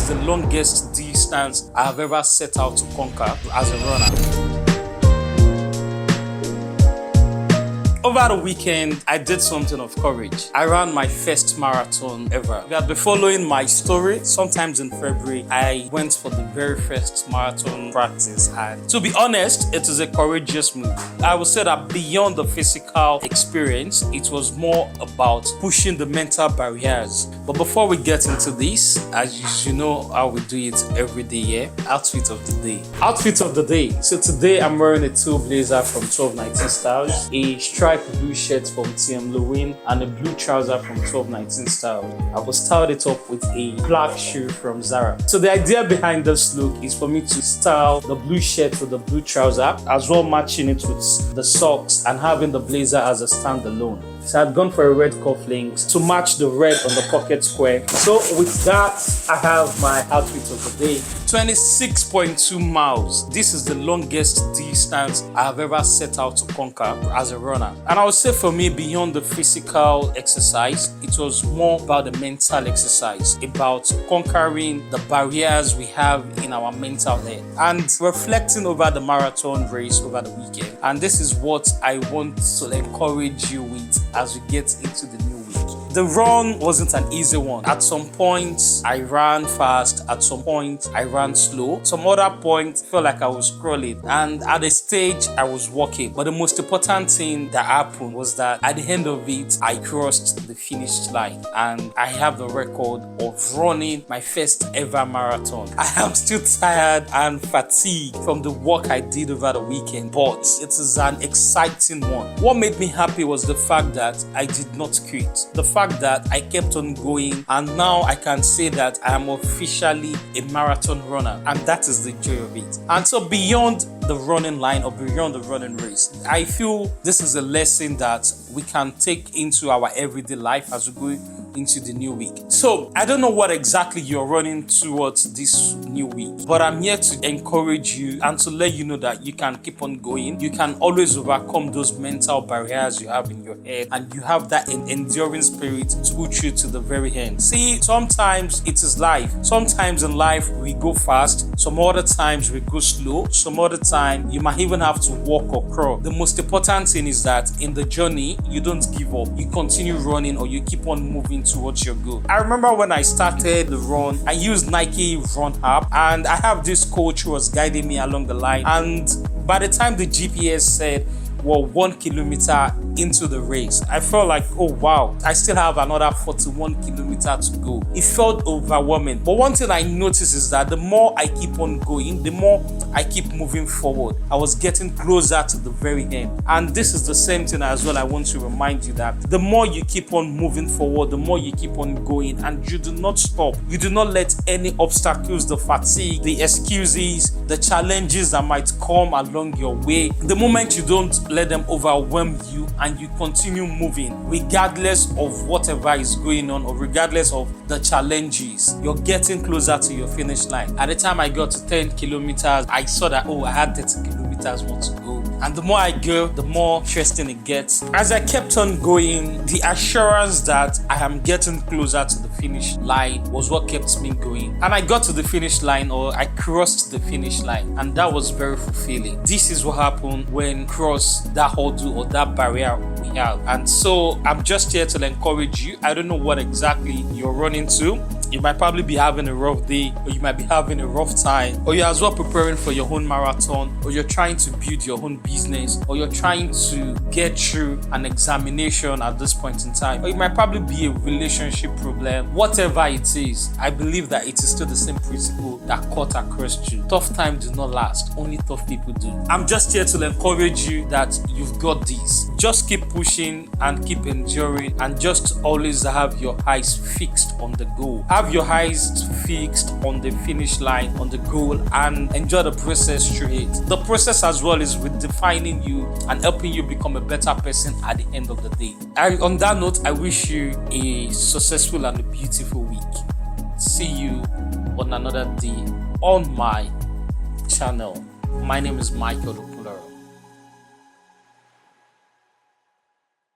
is the longest distance I have ever set out to conquer as a runner. Over the weekend, I did something of courage. I ran my first marathon ever. If you have been following my story, sometimes in February, I went for the very first marathon practice. And to be honest, it is a courageous move. I would say that beyond the physical experience, it was more about pushing the mental barriers. But before we get into this, as you know how we do it every day here, outfit of the day. Outfit of the day. So today I'm wearing a teal blazer from 1219 Styles, a striped blue shirt from TM Lewin, and a blue trouser from 1219 Styles. I will style it up with a black shoe from Zara. So the idea behind this look is for me to style the blue shirt with the blue trouser, as well matching it with the socks and having the blazer as a standalone. So I've gone for a red cufflinks to match the red on the pocket square. So with that, I have my outfit of the day. 26.2 miles. This is the longest distance I have ever set out to conquer as a runner. And I would say for me, beyond the physical exercise, it was more about the mental exercise, about conquering the barriers we have in our mental health and reflecting over the marathon race over the weekend. And this is what I want to encourage you with as we get into the new week. The run wasn't an easy one. At some points, I ran fast. At some point, I ran slow. Some other points, felt like I was crawling. And at a stage, I was walking. But the most important thing that happened was that at the end of it, I crossed the finish line. And I have the record of running my first ever marathon. I am still tired and fatigued from the work I did over the weekend, but it is an exciting one. What made me happy was the fact that I did not quit. The fact that I kept on going, and now I can say that I am officially a marathon runner, and that is the joy of it. And so beyond the running line or beyond the running race, I feel this is a lesson that we can take into our everyday life as we go into the new week. So I don't know what exactly you're running towards this new week, but I'm here to encourage you and to let you know that you can keep on going. You can always overcome those mental barriers you have in your head, and you have that enduring spirit to push you to the very end. See, sometimes it is life. Sometimes in life we go fast, some other times we go slow, some other time you might even have to walk or crawl. The most important thing is that in the journey you don't give up. You continue running, or you keep on moving towards your goal. I remember when I started the run, I used Nike Run app, and I have this coach who was guiding me along the line, and by the time the GPS said, well, 1 kilometer into the race, I felt like, oh wow, I still have another 41 kilometers to go. It felt overwhelming. But one thing I noticed is that the more I keep on going, the more I keep moving forward. I was getting closer to the very end. And this is the same thing as well. I want to remind you that the more you keep on moving forward, the more you keep on going, and you do not stop. You do not let any obstacles, the fatigue, the excuses, the challenges that might come along your way, the moment you don't let them overwhelm you and you continue moving regardless of whatever is going on, or regardless of the challenges, you're getting closer to your finish line. At the time I got to 10 kilometers, I saw that, oh, I had 30 kilometers more to go. And the more I go, the more interesting it gets. As I kept on going, the assurance that I am getting closer to the finish line was what kept me going. And I got to the finish line, or I crossed the finish line, and that was very fulfilling. This is what happened when you cross that hurdle or that barrier we have. And so I'm just here to encourage you. I don't know what exactly you're running to. You might probably be having a rough day, or you might be having a rough time, or you're as well preparing for your own marathon, or you're trying to build your own business, or you're trying to get through an examination at this point in time, or it might probably be a relationship problem. Whatever it is, I believe that it is still the same principle that cut across you. Tough times do not last, only tough people do. I'm just here to encourage you that you've got this. Just keep pushing and keep enduring, and just always have your eyes fixed on the goal. Have your eyes fixed on the finish line, on the goal, and enjoy the process through it. The process as well is with defining you and helping you become a better person at the end of the day. And on that note, I wish you a successful and a beautiful week. See you on another day on my channel. My name is Michael Okunloro.